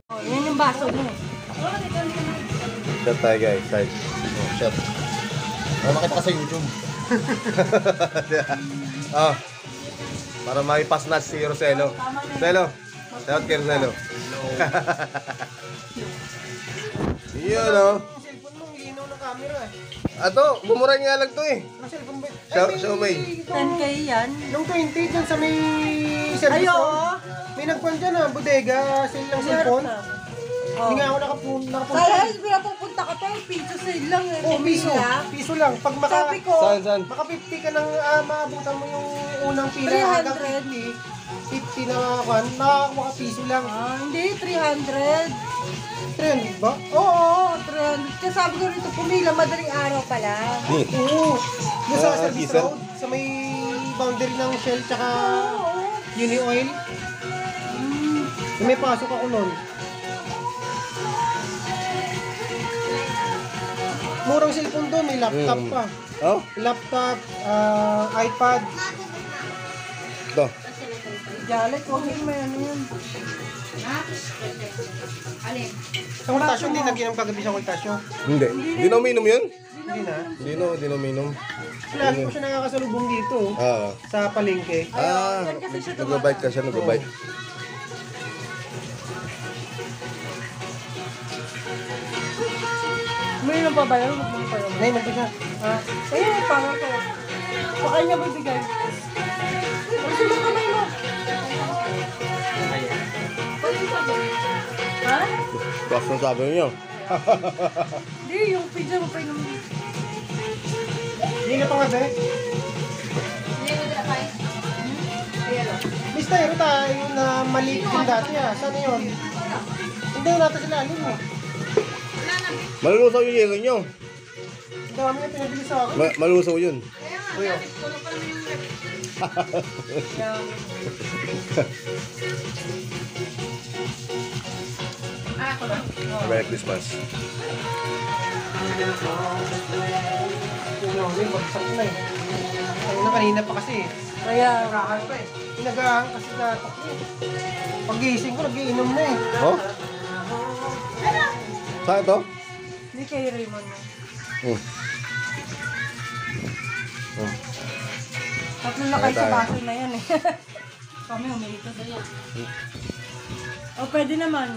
Oh, yan yung baso mo. Shot tayo guys, side. Oh, shot. Oh, makita ka sa YouTube. Oh. Para maipas na si Roselo. Roselo. Shout kay Roselo. Yun oh. Cellphone mo, ginaw ng camera eh. Ato, bumura nga lang to eh. Ang cellphone ba? Xiaomi. 10K yan. Nung 20 dyan sa may service Ayo. road, may nagkuhan dyan ah, bodega, sale ng cellphone. Oh. Hindi nga ako nakapunta. Kaya pinapupunta ka pa, piso sale lang eh. Oh, piso. Piso lang. Pag Sabi ko, Saan? maka 50 ka nang maabutan mo yung unang pila 300. hanggang 50 na kwan, nakakuha ka piso lang. hindi, 300. 300 ba? Oo, 300. Kasi sabi ko rito, pumila, madaling araw pala. Oo. Doon sa service Diesel? road, sa may boundary ng Shell tsaka Oo. Uni Oil. May pasok ako nun. Murang cellphone doon, may laptop pa. Oh? Laptop, iPad. Ito. Jalet, huwag yung may ano yun. Sa kultasyon, hindi nagyan ng kagabi sa kultasyon. Hindi. Di na uminom yun? Hindi na. Di na uminom. Lagi ko siya nakakasalubong dito, Ah. sa palengke. Ah. Nag-bite ka siya, nag-bite. May ilan pa ba yun? Huwag mo pa yun. Nay, magpisa. Eh, parang ko. Sa kanya bibigay. Kasi mo kamay mo. Ha? Tapos ang sabi niyo. Hindi, yung pizza mo pa yun. Hindi na pangabi. Miss tayo tayo na maliit din dati Saan yun? Hindi natin sila alim eh. Malulusaw yung yelo niyo. Ang dami na pinabili sa akin. Malulusaw yun. Kuya. Merry Christmas. Yung bagsak na eh. Ayun na kanina pa kasi eh. Kaya, Nagahan pa eh. Pinagahan kasi natak eh. Pag-gising ko, nagiinom na eh. Oh? Saan ito? hindi kay Raymond. Hmm. Tatlo na kayo sa baso na yan eh. Kami umilito sa yan. O, pwede naman.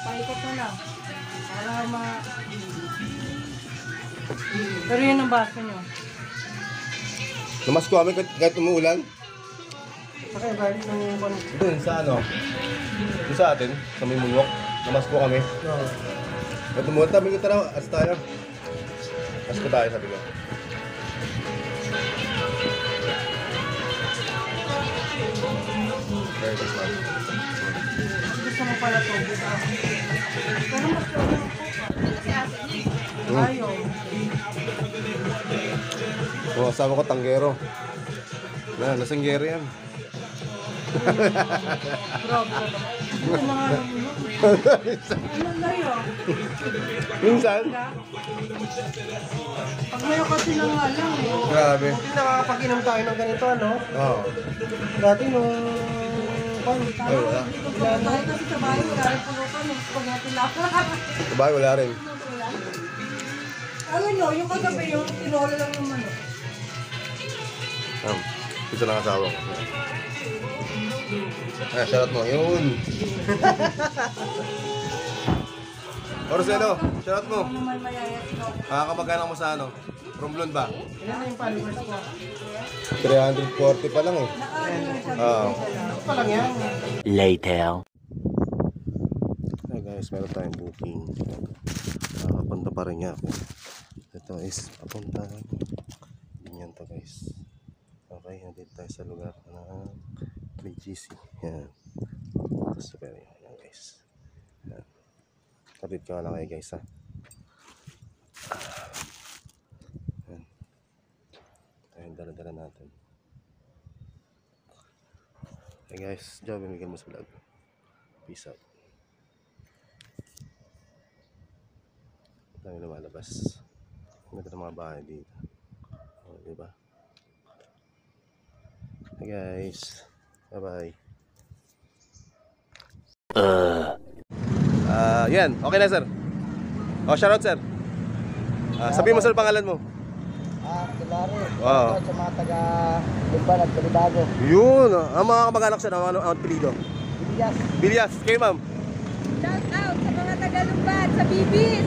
Paikot na lang. Para Pero yun ang baso nyo. Namasko kami kahit umuulan. Kasi galing ng pan. Doon sa ano? Doon sa atin, sa may mulwok. Namasko kami. No. At umuulan, sabi ko tara, as tayo. Masko tayo, sabi ko. Merry Christmas. Gusto mo pala to. Pero mas ayaw. O, kasama ko tanggero. Lasanggero yan. Grabe. Ito na nga lang yun. Ano na yun? Minsan? Pag may kasi na nga lang eh. Grabe. Buti nakakapag-inom tayo ng ganito ano. Oo. Dati nung pan. Ay, wala. Dahil kasi sa bahay, wala rin pulutan. Pag natin lahat. Sabay, wala rin. Ano nyo, yung kagabi yung tinola lang ng manok. Ito lang asawa ko. Ah, shoutout mo. Yun. Orcelo, shoutout mo. Ano naman mayayat ko. Kamag-anak mo sa ano? Romblon ba? Ilan na yung followers ko? 340 pa lang eh. Nakaano lang siya. Oo. Ako pa lang yan. Later. Hey guys, meron tayong booking. Papunta pa rin niya ako. Ito is papunta. Ganyan to guys. Okay, nandito tayo sa lugar na may GC. Yan. Super yan guys. Yan. Kapit ka lang kayo guys ha. Yan. Ito yung dala-dala natin. Hey guys, Joe, bimigyan mo sa vlog. Peace out. Ito yung lumalabas. Ang ganda ng mga bahay dito. O, diba? guys. Bye-bye. Yan. Okay na, sir. Oh, shoutout, sir. Sabihin mo, sir, pangalan mo. Kilari. Oo. Sa mga taga-Lumban at Calibago. Yun. Ang mga kamag-anak, sir, ang apelido. Bilyas. Bilyas. Kayo, ma'am. Shout out sa mga Tagalumban, sa Bibis,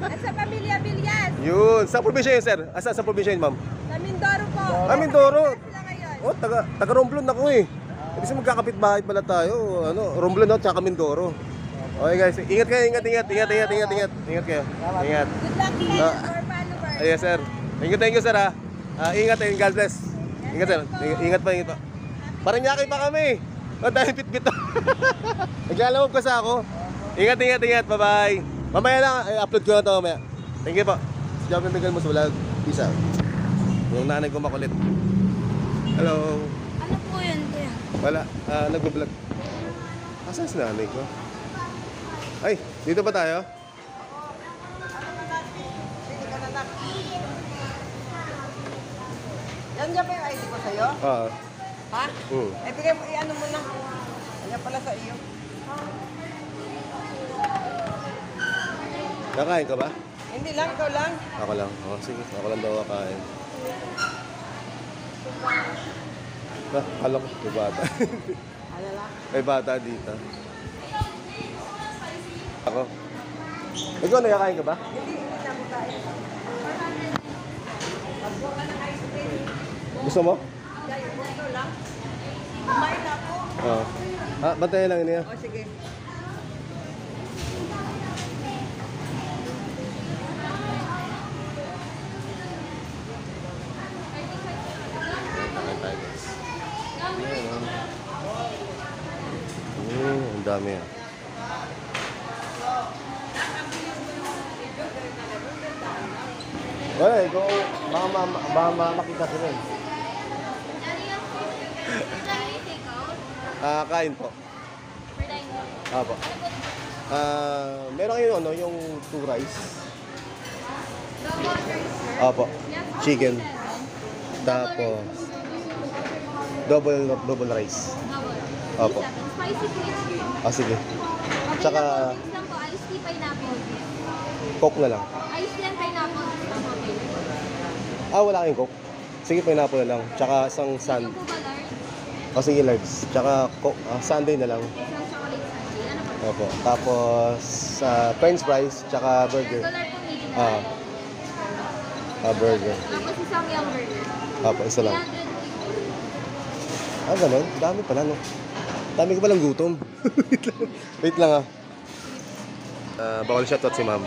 at sa pamilya Bilyas. Yun. Sa probinsya yun, sir. Asa sa probinsya yun, ma'am? Sa Mindoro po. Mindoro. Sila ngayon. Oh, taga Romblon ako eh. Ibig sabihin magkakapit bahay pala tayo. Romblon at saka Mindoro. Okay guys, ingat kayo, ingat kayo. Ingat. Good luck to you, Ah. our followers. Yes, sir. Thank you, sir, ha. Ingat and God bless. Ingat, sir. Ingat pa. Parang nyaki pa kami. Dahil bit-bit. Naglalawag kasi ako. Ingat. Bye-bye. Mamaya lang, upload ko na ito mamaya. Thank you po. Si Jobin Miguel mo sa vlog. Peace out. Yung nanay ko makulit. Hello. Ano po yun, kuya? Wala, nag-vlog. Asan si nanay ko? Ay, dito ba tayo? Yan dyan pa yung ID ko sa'yo? Oo. Ha? Hmm. Eh, bigay mo, ano mo na. Yan pala sa iyo. Nakain ka ba? Hindi lang, ikaw lang. Ako lang. Oh, sige, ako lang daw kakain. Alam ko, may bata. Ano lang? May bata dito. Ako. Ikaw, nakakain ka ba? Gusto mo? Kumain na ako. Oo. Bantayan lang niya. O, sige. Ang dami ah. Wala eh, kung baka makita sila eh. Kain po. Apo. Meron kayo yung 2 rice. Apo. Chicken. Tapos double rice. Opo. Spicy please. Sige. Tsaka Available drinks lang po, iced tea, pineapple. coke na lang. Iced tea and pineapple drinks lang po available. Wala kayong coke. Sige, pineapple na lang. Tsaka isang Yung po ba, Lord? sige, large. Tsaka sundae na lang. Isang chocolate sundae. Ano po? Opo. Tapos french fries, tsaka burger. Regular po medium. Burger. Tapos isang young burger. Opo, isa lang. 300 Ganun. Dami pala, no? Dami ko palang gutom. Wait lang, bawal shoutout si ma'am.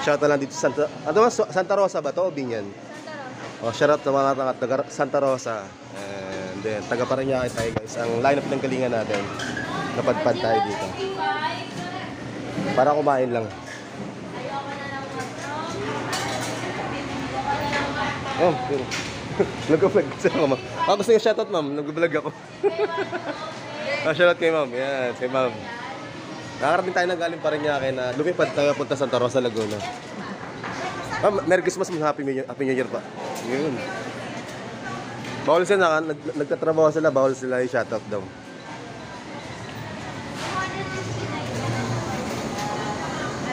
Shoutout lang dito sa Santa Rosa ba to o Binyan? Santa Rosa. Shoutout sa mga taga Santa Rosa. And then, taga Parañaque tayo guys. Ang lineup ng galingan natin. Napadpad tayo dito. Para kumain lang. Oh, yun. Nag-vlog kasi ako, ma'am. Gusto niyo shoutout, ma'am. Nag-vlog ako. Shoutout kay ma'am. Yan, kay ma'am. Nakarating tayo ng galing Parañaque na lumipad tayo punta Santa Rosa, Laguna. Ma'am, Merry Christmas, Happy New Year pa. Yun. Bawal sila, nagtatrabaho sila, bawal sila i-shoutout daw.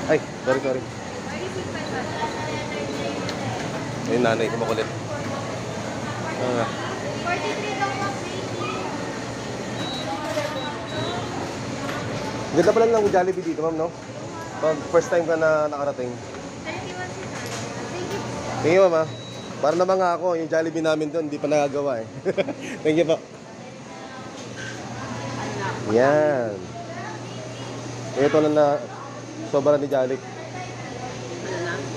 Ay, sorry. Ayun, nanay, kumakulit. 43 daw po. Ganda pala ng Jollibee dito, ma'am, no? Pag first time ka na nakarating. 31 si Thank you. Thank you, ma'am. Para naman nga ako, yung Jollibee namin doon, hindi pa nagagawa eh. Thank you po. Yan. Ito na sobra ni Jalik.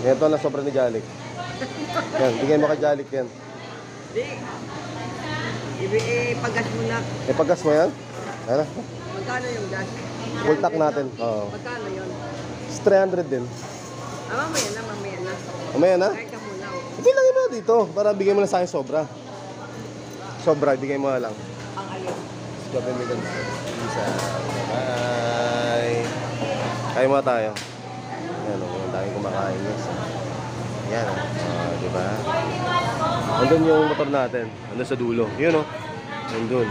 Ito na sobra ni Jalik. Yan, bigay mo kay Jalik yan. Di. Ipagas mo na. Pagkas mo yan? Ano? Magkano yung gas? Full tank natin. Oo. Magkano yun? 300 din. Mamaya na. Umaya na? Kahit ka muna. Hindi lang mo dito. Para bigay mo na sa akin sobra. Sobra, bigay mo na lang. Ang alin. Gawin mo ganun. Isa. Bye. Kain muna tayo. Yan o, ang daming kumakain guys. Yan o, di ba? Andun yung motor natin. Andun sa dulo. Yun o. Nandun.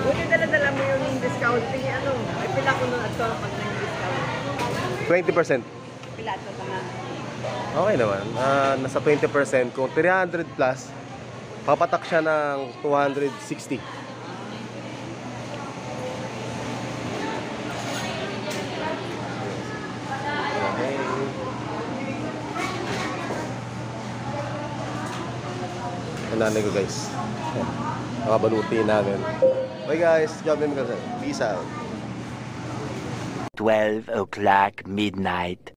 Buti dala-dala mo yung discounting. Ano, ay pila ko nun at ito pag nag-discount. 20%. Pila ito na. Okay naman. Nasa 20%. Kung 300 plus, papatak siya ng 260. Ang nanay ko guys. Nakabaluti namin. Bye guys. Job din kasi. Peace out. 12 o'clock midnight.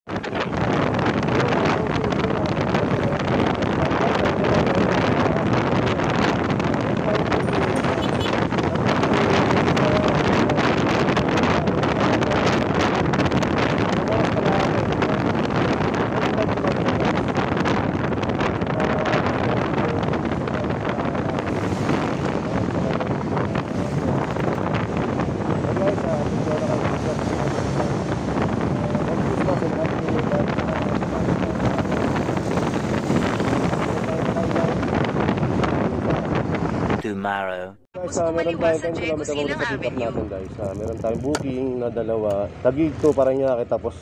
Tomorrow. Guys, meron tayong 10 km muna sa pick up natin guys. Meron tayong booking na dalawa. Taguig to Parañaque tapos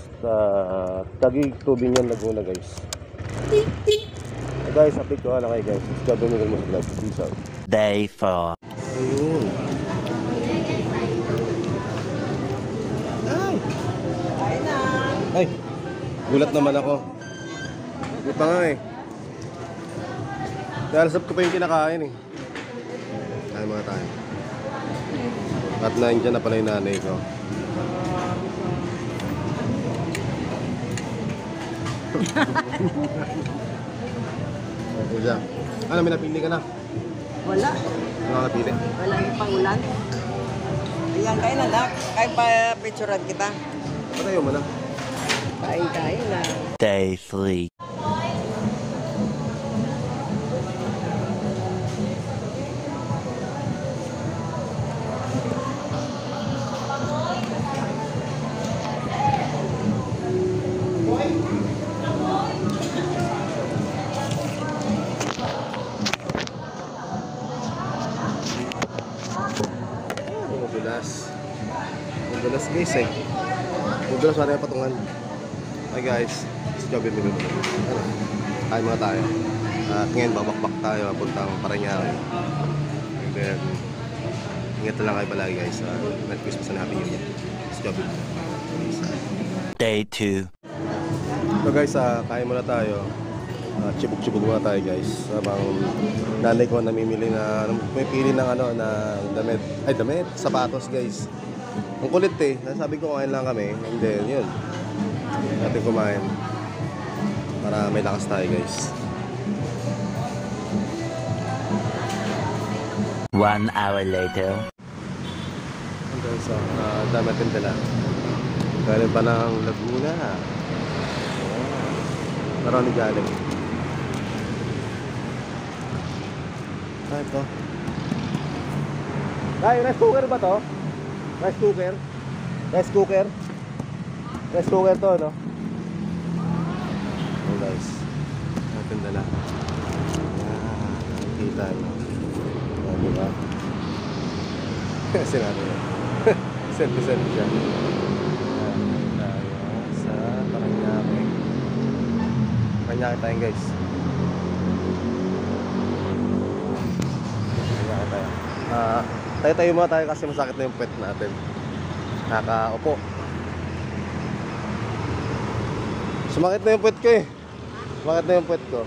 Taguig to Binyan Laguna guys. Guys, update ko na kayo guys. Subscribe nyo mo sa vlog. Peace out. Day 4. Ayun. Ay! Gulat naman ako. Hindi pa nga eh. Nalasap ko pa yung kinakain eh. Tayo mga tayo. At nandiyan na pala yung nanay ko. Okay siya. Ano, may napili ka na? Wala. Ano ka napili? Wala yung pangulan. Ayan, kain na nak. Kain pa picturean kita. Patayo mo na. Kain na. Day 3. Madulas guys eh. Madulas wala yung patungan. Hi guys, si Joby Milo. Ano? Tayo mga tayo. At ngayon babakbak tayo papuntang Parañaque. And then ingat na lang kayo palagi guys. Merry Christmas and Happy New Year. Si Joby. Day 2. So guys, kain muna tayo. Chibog-chibog muna tayo guys. Habang nanay ko namimili na may pili ng ano na damit. Ay damit, sapatos guys. Ang kulit eh. Sabi ko kumain lang kami. And then yun. Natin kumain. Para may lakas tayo guys. 1 hour later. And guys, dami natin dala. Galing pa ng Laguna. Marami galing. Ito. Ay, rice cooker ba to? Rice cooker? Rice cooker? Rice cooker to, no? Oh guys. Natin dala. Nakikita nyo. Diba? Sinabi yun. Selfie siya. Tayo sa Parañaque. Parañaque tayo guys. Tayo muna tayo kasi masakit na yung puwet natin. Nakaupo. Sumakit na yung puwet ko eh. Sumakit na yung puwet ko.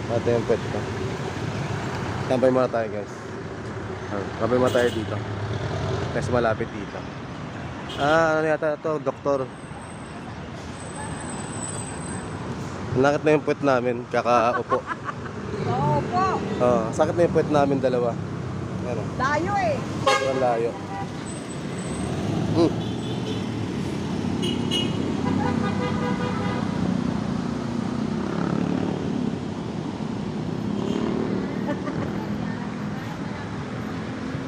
Sumakit na yung puwet ko. Tampay muna tayo guys. Tampay muna tayo dito. Kasi malapit dito. Ano yata ito? Doktor. Nakit na yung puwet namin, kakaupo. Opo. Sakit na yung puwet namin dalawa. Ano? Layo eh. Sobrang layo.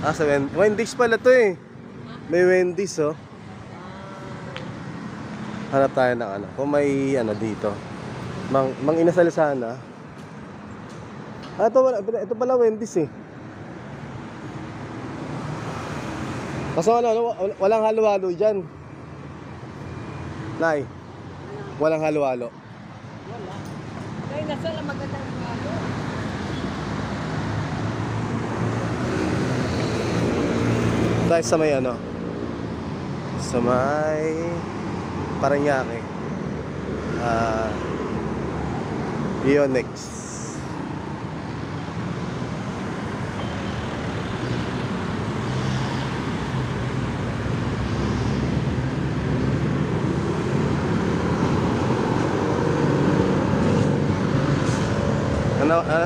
Sa Wendy's pala to eh. May Wendy's oh. Hanap tayo ng ano. Kung may ano dito. Mang Inasal sana. Ito pala Wendy's eh. Kaso walang halo-halo dyan. Nay, walang halo-halo. Wala. Kaya nasa lang magandang ano. Tayo sa may ano, sa may Parañaque, Ionex.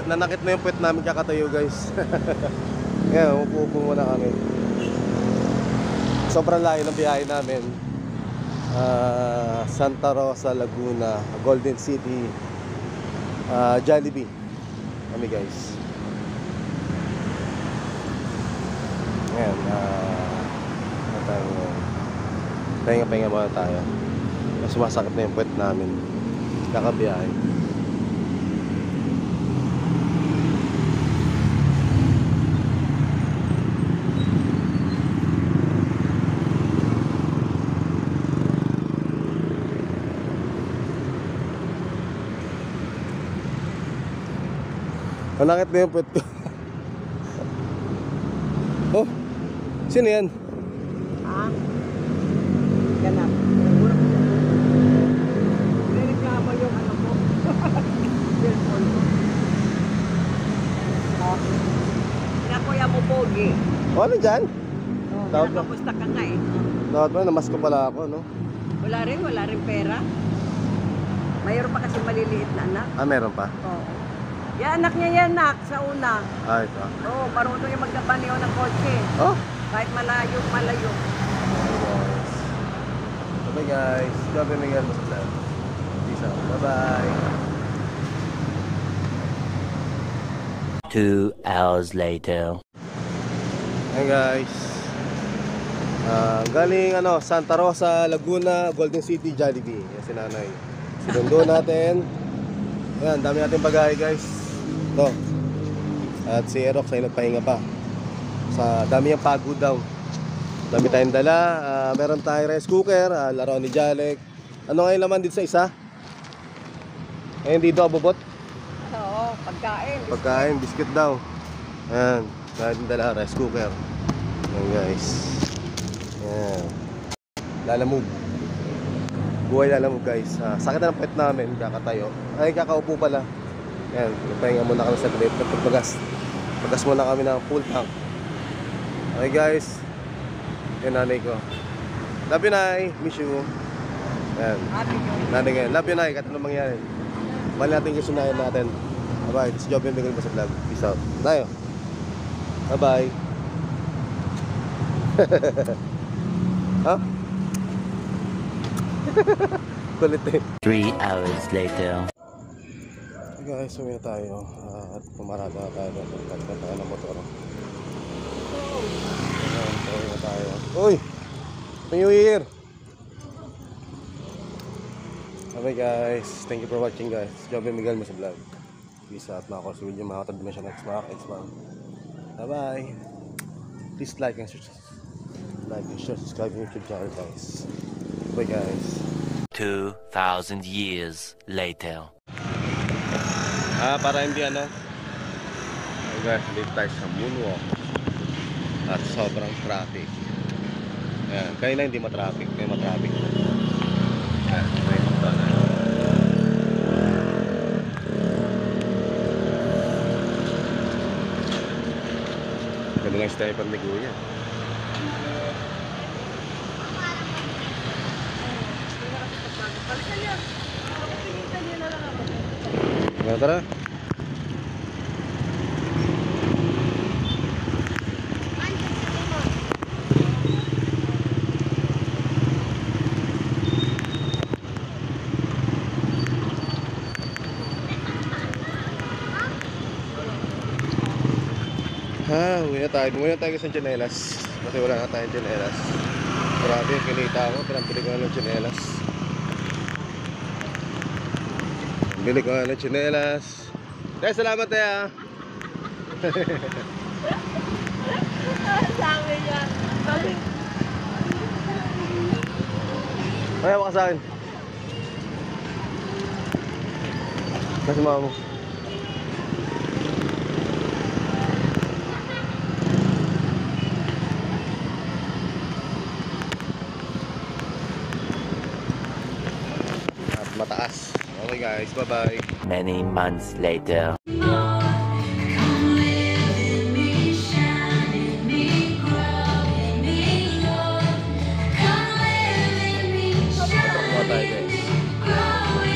Nanakit na yung puwet namin kakatayo guys. Ngayon, upo muna kami. Sobrang layo ng biyahe namin. Santa Rosa, Laguna, Golden City, Jollibee kami guys. Ngayon, pahinga muna tayo. Sumasakit na yung puwet namin kakabiyahe. Malakit na yung puwet ko. Oh, sino yan? Ah? Ganap. Nireklamo yung ano ko. Cellphone ko. Na kuya mo pogi. Oh, ano dyan? Tawag na. Kamusta ka nga eh? Dapat mo, namas ko pala ako, no? Wala rin pera. Mayroon pa kasi maliliit na anak. Ah, meron pa? Oo. Yan, anak niya yan, nak, sa una. Ah, ito. Oo, marunong yung magkapaneo ng kotse. Oh! Kahit malayo. Bye guys. Gabi Miguel Maslan. Peace out. Bye-bye. 2 hours later. Hey guys. Galing Santa Rosa, Laguna, Golden City, Jollibee. Yan si nanay. Sinundo natin. Ayan, dami natin bagahe guys. Ito. At si Erox ay nagpahinga pa. Sa dami yung pagod daw. Dami tayong dala. Meron tayong rice cooker, laro ni Jalek. Ano ngayon laman dito sa isa? Ngayon dito abubot? Oo, pagkain. Pagkain, biscuit daw. Ayan, natin dala rice cooker. Ayan guys. Ayan. Lalamove. Buhay lalamove guys. Sakit na ng puwet namin, kakatayo. Ay, kakaupo pala. Ayan, nagpahinga muna kami sa trip. Nagpagas muna kami ng full tank. Okay guys. Ayan nanay ko. Love you, Nay. Miss you. Ayan. Nanay ngayon. Love you, Nay. Kahit anong mangyari. Bali natin yung sunayan natin. Bye-bye. This is Joby Miguel sa vlog. Peace out. Tayo. Bye-bye. Ha? Kulit eh. 3 hours later. Okay guys, sumina tayo. At pumarada tayo. Pagkakita tayo ng motor. Ayan, sumina tayo. Uy! New Year! Okay guys, thank you for watching guys. Joby Miguel sa vlog. Peace out mga kos. Video mga Dimension X mga ka-X-Man. Bye bye. Please like and share, subscribe to YouTube channel guys. Bye guys. 2,000 years later. Para hindi okay guys, dito tayo sa moonwalk. At sobrang traffic. Ayan, kanina hindi matraffic. Ngayon matraffic. Ayan, may McDonald's. Ganda lang style pang ligo niya. Tara. Umuwi na tayo sa tsinelas. Kasi wala na tayong tsinelas. Grabe yung kinita ko. Pinambili ko na ng tsinelas. Bili ko ng tsinelas. Tay, salamat tayo ah. Sabi niya. Sabi. Ayaw ka sa akin. Kasi mama mo. At mataas. Okay guys, bye-bye. Many months later. Bye bye guys.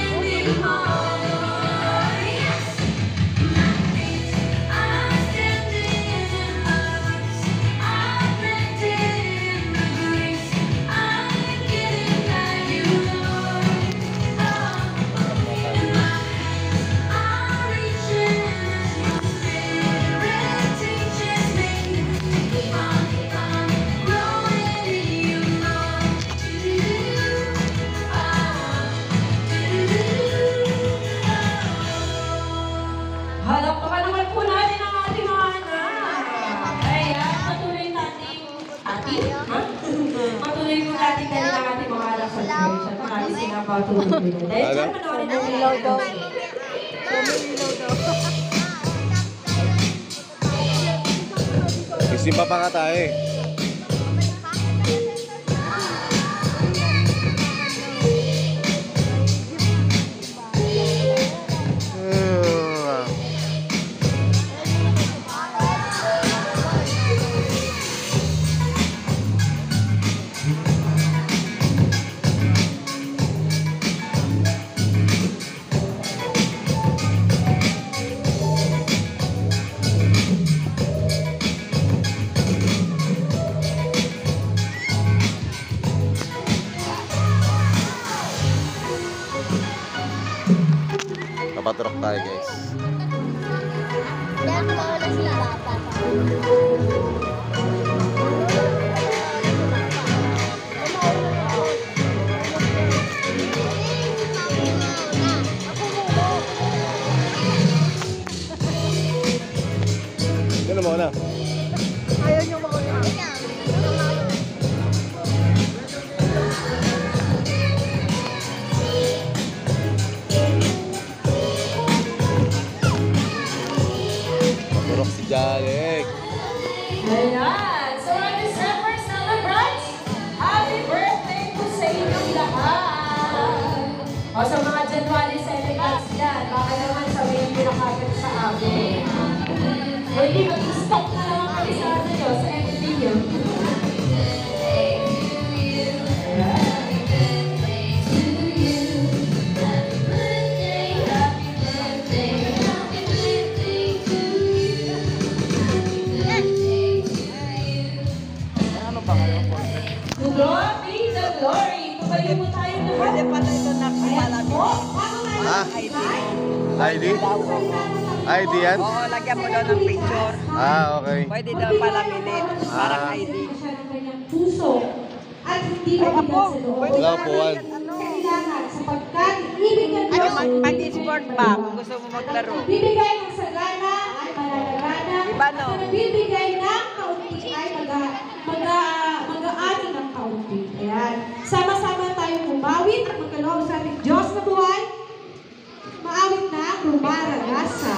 Halakpakan naman po natin ang ating mga anak. Ayan, patuloy natin. Ating? Ha? Patuloy po natin dahil ang ating mga anak sa graduation. Ang ating pinapatuloy nila. Dahil Ano? dyan panoorin natin. Umilaw daw. Isimpa pa nga tayo eh. Kapaturok tayo guys. Dahil mawala sila bata. Ganun mo na. Ayaw niyo mauna. Kapaturok si Jalek. Ayan. So, our December celebrants, happy birthday po sa inyong lahat. O sa mga January celebrants dyan, baka naman sabihin pinakagad sa amin. Pwede mag-stop na naman kami sa ano nyo, sa FB nyo. To God be the glory. Tumayo po tayo naman. Pwede pa na ito na Ayan po. Ah? ID? ID yan? Oo, lagyan mo daw ng picture. Ah, okay. Pwede daw pala minute. Parang ID. Siya ng kanyang puso at hindi Ay, mabigat apo. sa loob. Pwede Wala ka po, na Juan. Kailangan sapagkat ibigay Ano, mo mag-sport ba kung gusto mo maglaro? bibigay ng sagana at mananagana Iba, no? at nagbibigay ng kaunti ay mag-aani ng kaunti. Ayan. Sama-sama tayong umawit at magkaloob sa ating Diyos na buhay. Maawit na rumaragasa.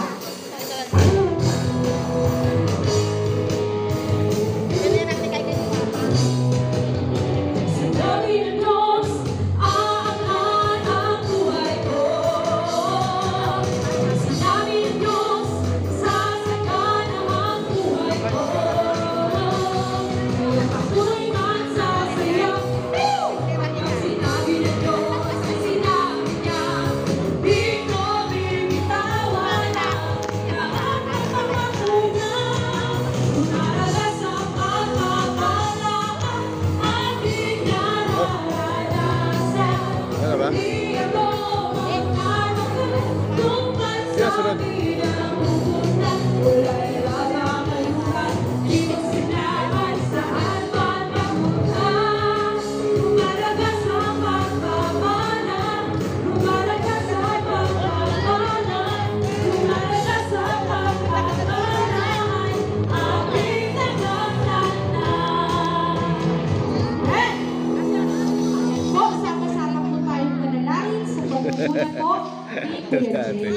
Sa dami ng Diyos, aangan ang buhay ko. Sa dami ng Diyos, sasagana ang buhay ko. Ako'y magsasaya. Ang sinabi ng Diyos ay sinabi niya, di ko bibitawan. muna po ni Kuya Jay.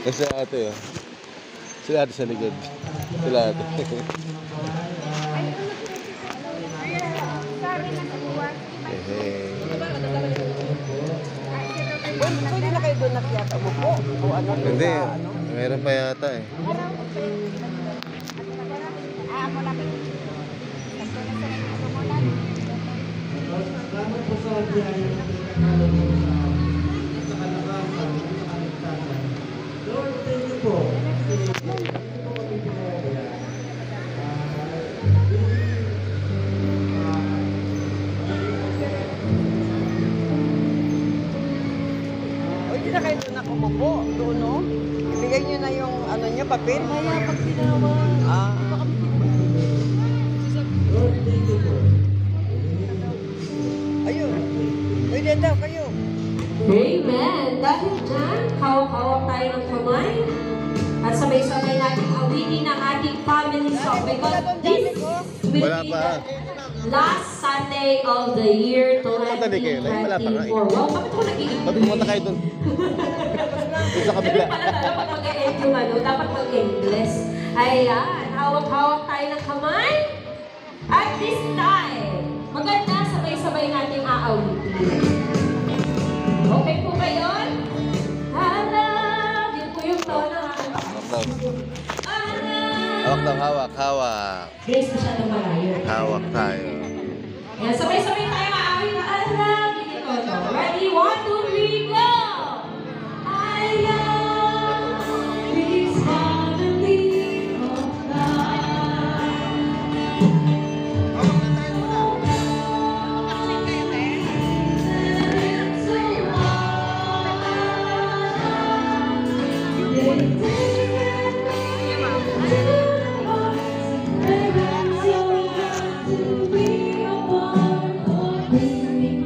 Kasi ate oh. Sila ate sa likod. Sila ate. Pwede na kayo doon nakyata mo po. O ano? Hindi, meron pa yata eh. Pwede na kayo doon nakumupo. Doon, no? Ibigay nyo na yung ano nyo, papel. Kaya pag tinawa. Ayun. Pwede daw kayo. Amen! Dahil dyan, hawak-hawak tayo ng kamay. At sabay-sabay natin awitin ang ating family song. Because this will Wala be pa. the last Sunday of the year Wala pa nga 2024. eh. Wow, bakit ako nag-iingit? Ba't pumunta kayo dun? Dun sa kabila. Pala dapat mag-e-end yung ano, dapat mag-endless. Ayan, hawak-hawak tayo ng kamay. At this time, maganda sabay-sabay natin aawitin. Okay po ba yun? I love you po yung tono. Hawak daw, hawak, hawak. Grace masyadong malayo. Hawak tayo. Ayan, sabay-sabay tayo aawit na I love you yung tono. Ready? 1, 2, 3, go! I love this family of God.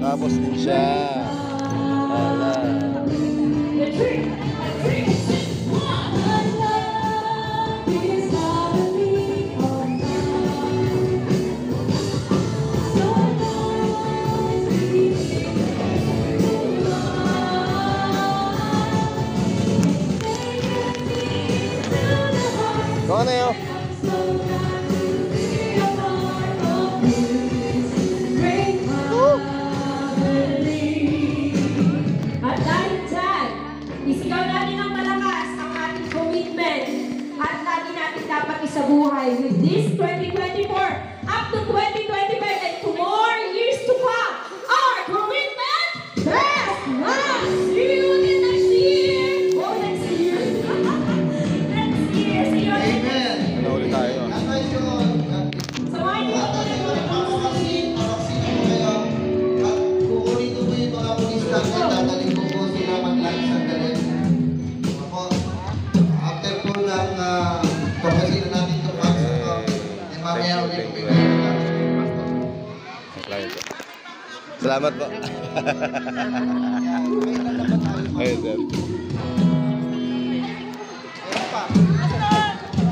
Tapos din siya. Ala. Kung ano yun? At dahil dyan, isigaw natin ng malakas ang ating commitment at lagi natin dapat isabuhay with this 2024 up to 2025 and to more years to come. Our commitment, best last! See you again next year! Oh, next year! Next year! See you again! Amen. Ano ulit tayo? Samahan niyo ako ng mga Salamat po. Ayun, sir.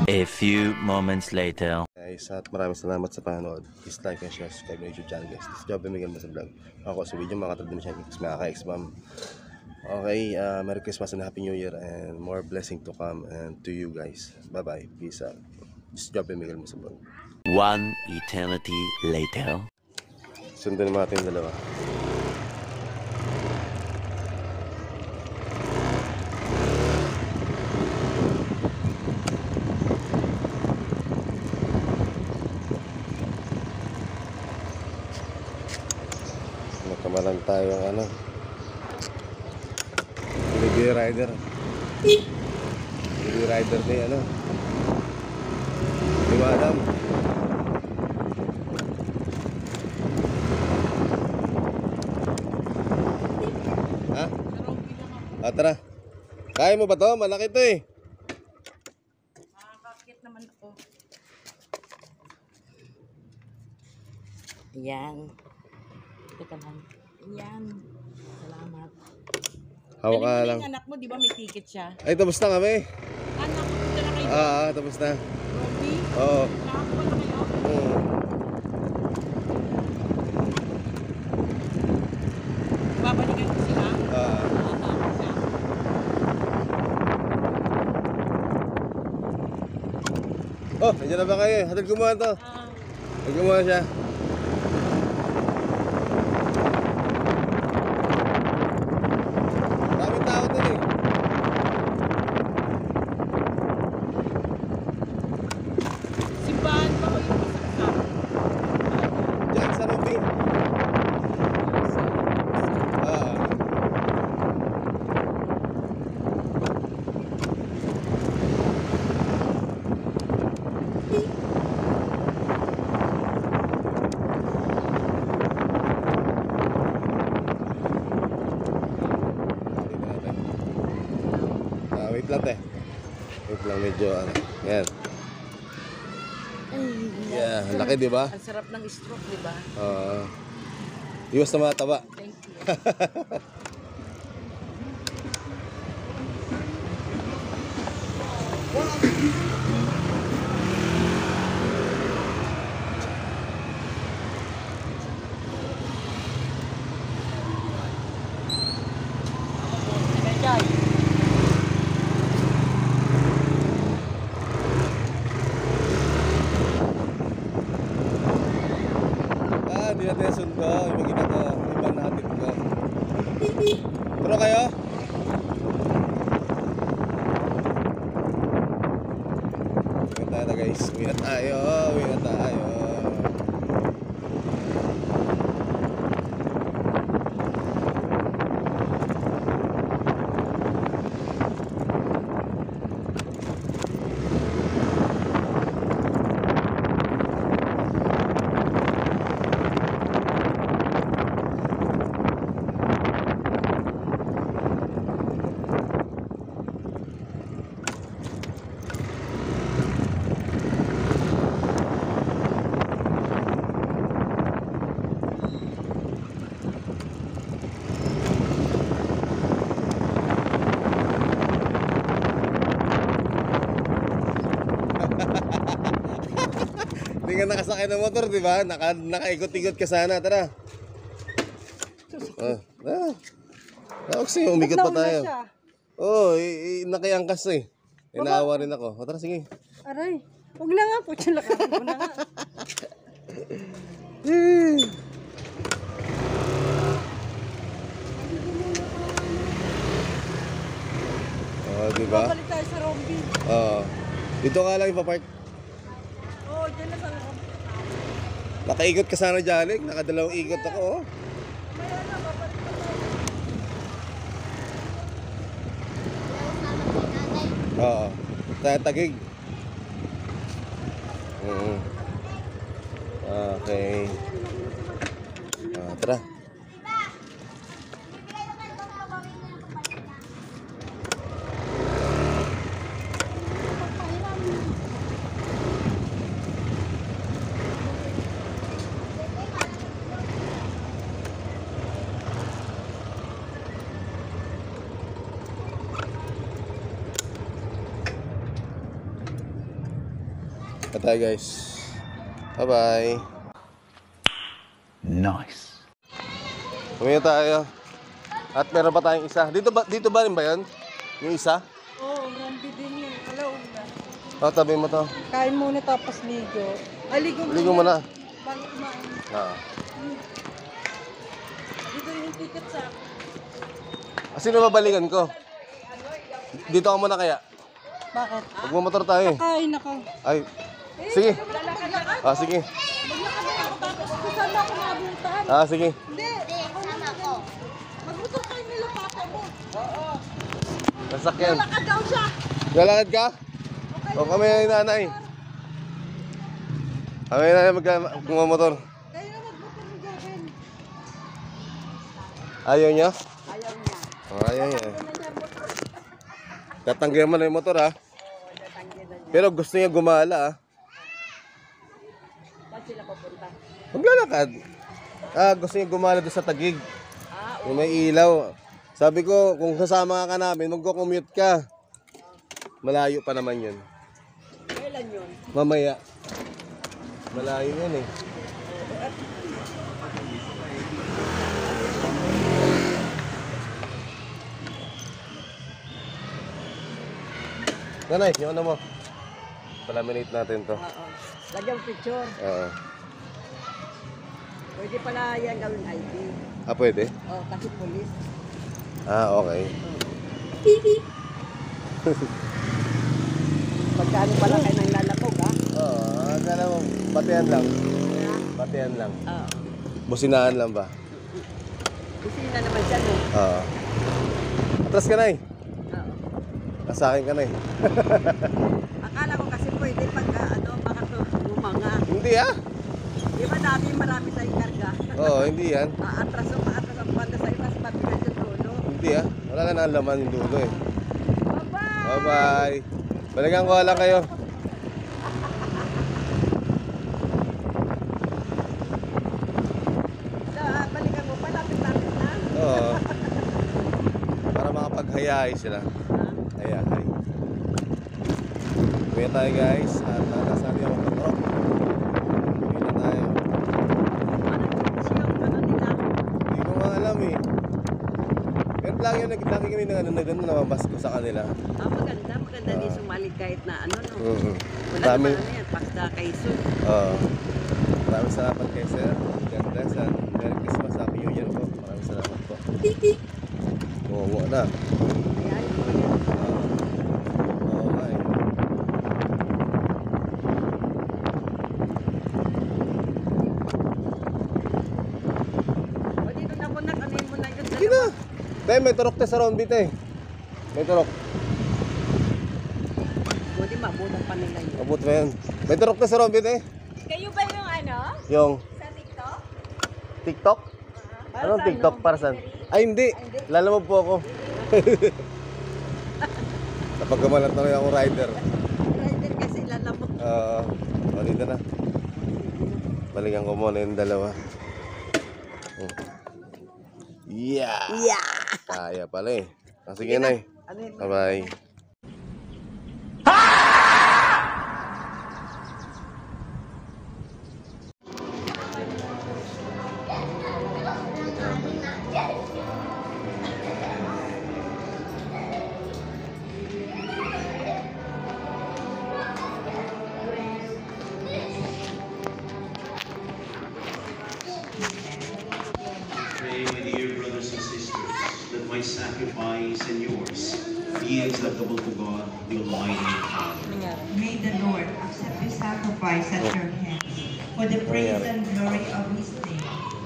A few moments later. Guys, at maraming salamat sa panonood. Please like and share, subscribe to YouTube channel guys. This is Job Miguel Masa Vlog. Ako sa video makatulad din siya kasi mga ka-ex-ma'am. Okay, Merry Christmas and Happy New Year and more blessing to come and to you guys. Bye-bye. Peace out. This is Job Miguel Masa Vlog. One eternity later. Sundan naman natin yung dalawa. Nakamalan tayo ang ano. Baby rider. Baby rider ni ano. Di ba Adam? Ha? Ah, tara. Kaya mo ba to? Malaki to eh. Makakakit naman ako. Yan. Teka lang. Yan. Salamat. Hawak ka lang. Yung anak mo, di ba may ticket siya? Ay, tapos na kami. Anak mo, punta na kayo. Tapos na. Robbie? Oo. Nakakuha na kayo? Oh, nandiyan na ba kayo? Hatid ko muna to. Hatid ko muna siya. Daming tao dun eh. Simbahan pa ko yung masaksak. Diyan sa Ruby. Ah. Wait lang te. Wait lang medyo ano. Yan. Yeah, laki di ba? Ang sarap ng stroke, di ba? Iwas na mga taba. Thank you. Hindi natin sundo. Ibang ina ko. Ibang natin ko. Pero kayo? Uwi na tayo na guys. Uwi na tayo. Uwi na tayo. Hindi ka nakasakay ng motor, di ba? Nakaikot-ikot ka sana. Tara. Kasi umigot pa tayo. Oo, nakiangkas eh. Inaawa rin ako. Tara, sige. Aray, huwag na nga po. Lakarin mo na nga. Oo, di ba? Balik tayo sa Rombi. Oo. Dito ka lang ipapark. Oo, dyan na sa Rombi. Nakaikot ka sana dyan, eh. Nakadalawang ikot ako, oh. Maya na, babalik pa tayo. Oo. Tayo tagig. Okay. Tara. Tayo guys. Bye-bye. Nice. Uwi na tayo. At meron pa tayong isa. Dito ba rin ba yan? Yung isa? Oo, Rombi din yun. Alaon na. Tabi mo to. Kain muna tapos ligo. Ay, ligo muna. Ligo mo na. Bago kumain. Dito yung ticket sa akin. Sino babalikan ko? Dito ka muna kaya? Bakit? Magmamotor tayo eh. Kain ako. Ay, sige. Sige. Maglakad na ako tapos kasama ako mabuntahan. Sige. Hindi. Kasama ako. Magmotor kayo nila papa mo. Oo. Nasakyan. Lakad daw siya. Lalakad ka? O kami na yung nanay. Kami na yung magmamotor. Kayo na magmotor ni Joven. Ayaw niya? Ayaw niya. Ayaw niya. Tatanggihan mo na yung motor ha. Pero gusto niya gumala ha. Saan sila pupunta? Maglalakad. Gusto niya gumala doon sa Tagig. Yung may ilaw. Sabi ko, kung kasama ka namin, magko-commute ka. Malayo pa naman yun. Kailan yun? Mamaya. Malayo yun eh. Nanay, yung ano mo? Palaminate natin to. Oo. Lagyan picture. Oo. Pwede pala yan gawing ID. Ah, pwede? Oh, kasi police. Ah, okay. Pagkano pala kayo nang lalakog, ha? Oo, akala mo, batihan lang. Batihan lang. Oo. Businaan lang ba? Kusina naman siya, no? Oo. Atras ka na eh. Oo. Nasa akin ka na eh. Akala ko kasi pwede pag baka to lumanga. Hindi ah. Di ba dati marami tayong karga? Oo, hindi yan. Atras ang banda sa'yo, mas mabigat yung dulo. Hindi ah. Wala na naalaman yung dulo eh. Bye-bye! Bye-bye. Balikan ko lang kayo. Balikan mo pa, lapit-lapit na. Oo. Para makapaghayahay sila. Hayahay. Uwi tayo guys. At nasali ako ng truck. Uwi na tayo. Ano nila? Hindi ko nga alam eh. Pero lagi kami na namabas ko sa kanila. Maganda din sumali kahit na ano, no? Wala Dami. naman ano yan, pasta kay Sue. Oo. Maraming salamat kay sir. God bless and Merry Christmas. Happy New Year po. Maraming salamat po. Oo na. Ayan, mo yan. Oo nga eh. O dito na po nakanin mo na yung Sige na. Tay, may turok tayo sa round bit eh. May turok. Buti mabulang pa nila yun. Abot mo yan. May turok tayo sa round bit eh. Kayo ba yung ano? Yung Sa TikTok? TikTok? Anong TikTok? Para saan? Ay, hindi. Lalamog po ako. Napagkamalat na rin ako rider. Rider kasi lalamok. Dito na. Balikan ko muna yung dalawa. Yeah! Yeah! Kaya pala eh. Sige na eh. Ano yun? Bye-bye. Pray, my dear brothers and sisters, that my sacrifice and yours be acceptable to God, the Almighty Father. May the Lord accept this sacrifice at your hands for the praise and glory of His name,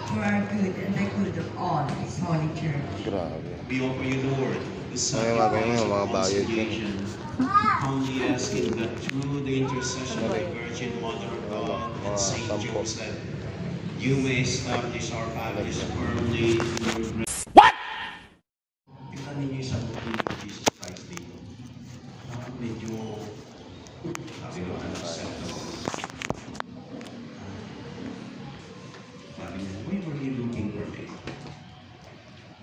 for our good and the good of all His holy church. Grabe. We offer you, Lord, the Ay, mga ganyan, sacrifice of mga bayad yan. reconciliation, humbly asking that through the intercession of the Virgin Mother of God and Saint Joseph, you may establish our families firmly in your grace. What? Tingnan ninyo yung sabi ni Jesus Christ dito. Medyo, sabi ko, unacceptable. Sabi niya, why were you looking for me?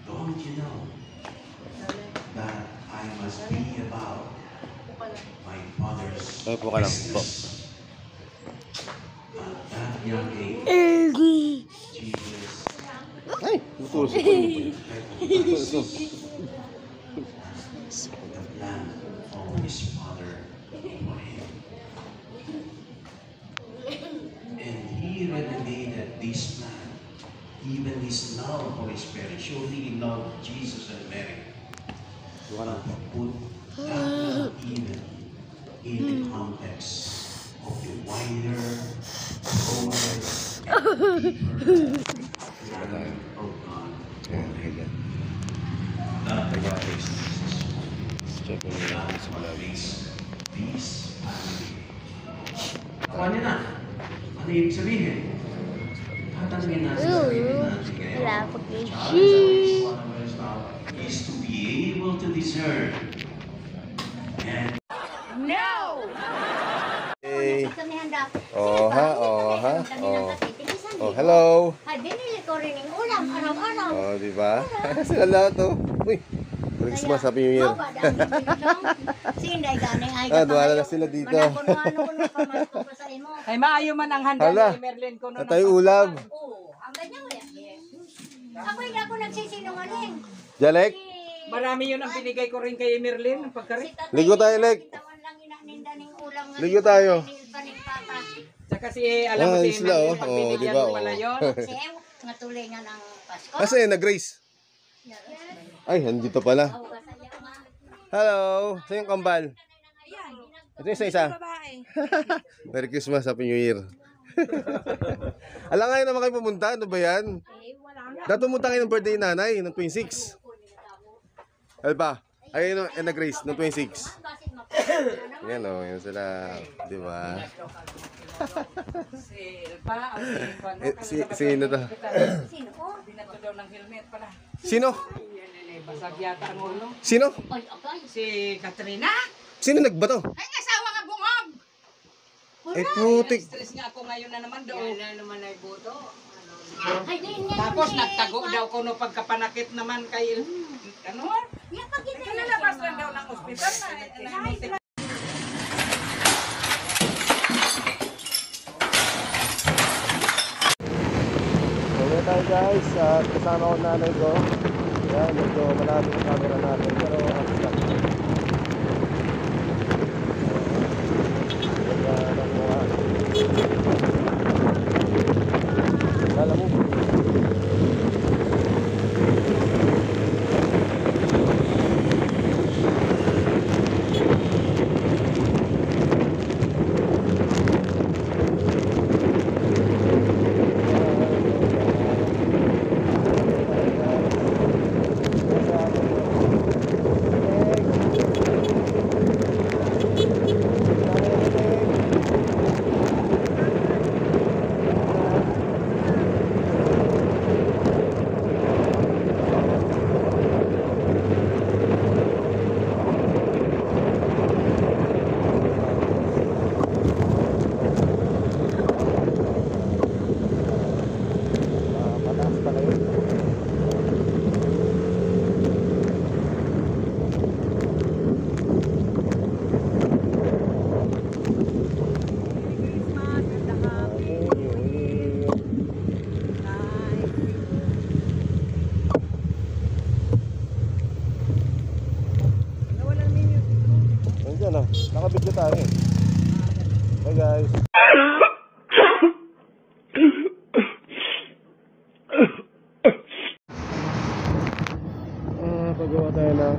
Don't you know that I must be about my Father's Ay, po ka lang. Po. business? At that young age, Jesus Ay! Lutusok ko yun. Lutusok. the plan of his Father for him. And he renovated this plan, even his love for his parents. Surely he loved Jesus and Mary. But he put that love even in the context of the wider, broader, and deeper plan of God. That is Check mo yung that sa vlog. makes peace family. Ano na? Ano ibig sabihin? Tatanungin natin sa sarili natin ngayon. Challenge one of us now is to be able to discern and Hey. Oh ha, oh ha. Oh. Oh, hello. Ay, binili ko rin yung ulam araw-araw. Oh, di ba? Sila lahat oh. Uy. Christmas, Happy New Year. Sinday gani ay Duwala na sila dito. Manapon-ano pamasko pa sa imo. Ay, maayo man ang handa Hala. ni Merlin ko At tayo ulam. Oo, ang ganyan mo yan. Ako hindi ako nagsisinungaling. Jalek, Marami yun ang binigay ko rin kay Merlin, ang pagkari. ligo tayo, Lek. Tawan lang inaninda ng ulam Ligo tayo. Paning papa. Tsaka si, alam mo Ah, si sila, oh. Mel, Oh, di ba, pala oh. yun. Sew, nga tulingan ng Pasko. Kasi na Grace. Ay, andito pala. Hello. Saan yung kambal? Ito yung isa. Merry Christmas, Happy New Year. Alam nga yun naman kayo pumunta. Ano ba yan? Dato pumunta kayo ng birthday ni nanay, ng 26. Alba, ayun na Grace, ng 26. Yan o, yun sila. Di ba? Si Elpa, o Sino to? Sino po? binato daw ng helmet pala. Sino? Basag yata ang ulo. Sino? Ay, abay. Si Katrina. Sino nagbato? Ay, asawa nga bungog. Eh, putik. Stress nga ako ngayon na naman doon. Yan na naman ay buto. Ay, din niya. Tapos nagtago daw ko no pagkapanakit naman kay ano? Yan, pagkita niya. Nalabas lang daw ng ospital na. Okay tayo guys, at kasama ko nanay ko. Yan, medyo malapit yung camera natin, pero ang stop. Lala mo. Mataas pala yun. Nandiyan na, nakabidyo tayo eh. Hey guys. Pagawa tayo ng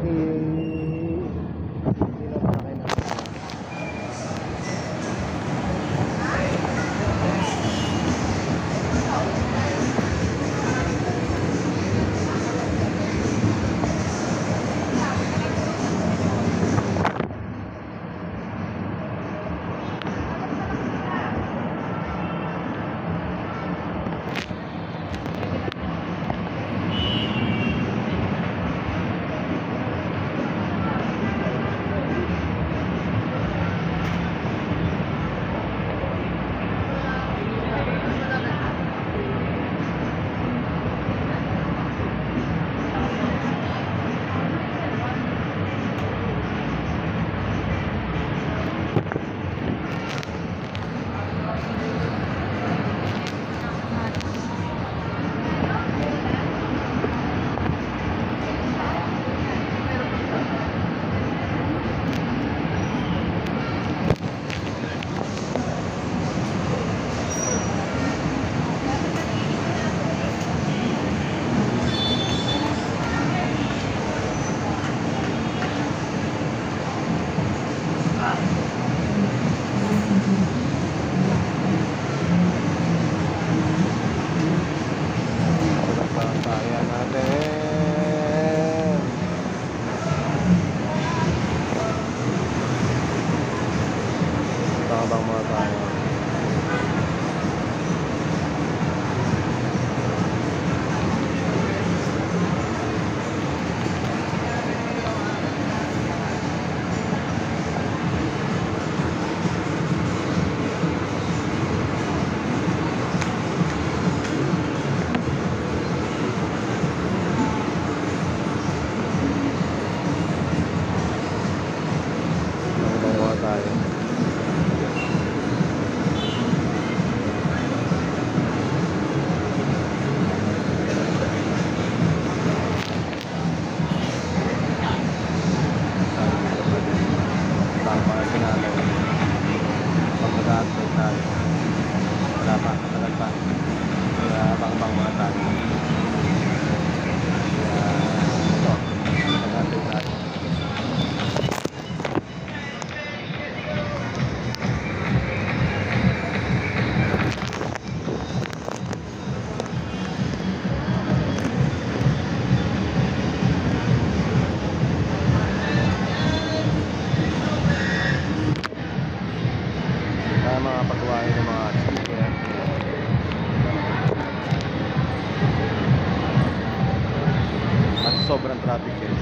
sobrang traffic guys.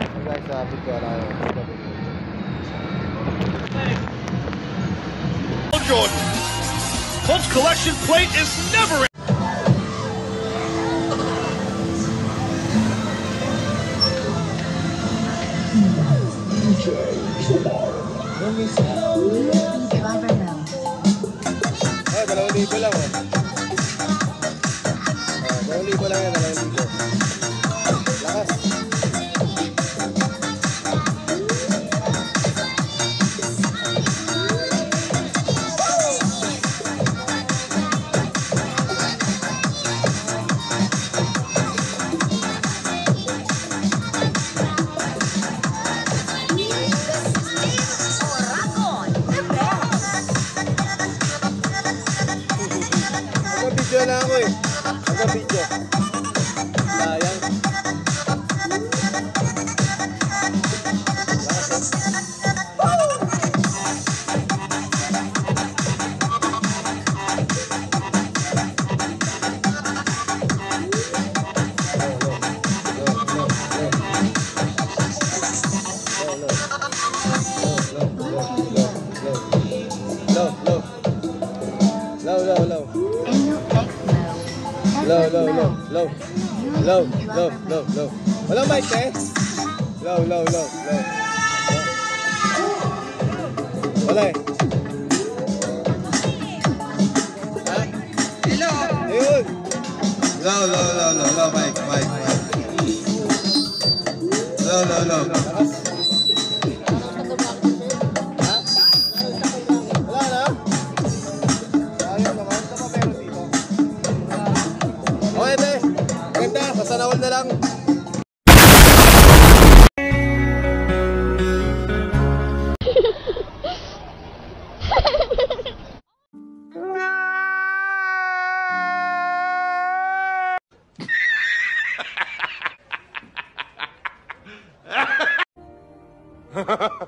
So guys, sabi ko lang Jordan. Colts collection plate is never Ay, 2,000 lang oh. 2,000 lang yan, 2,000. Lakas. Video na ako eh. Video. Sayang. Low. Walang mic eh. Low. Wala eh. Ha? Hello. Ayun. Low, mic. Low. Ha? Wala na? Ayaw naman. Ito pa meron dito. Okay, te. Ganda. Pasanawal na lang. Ha ha ha!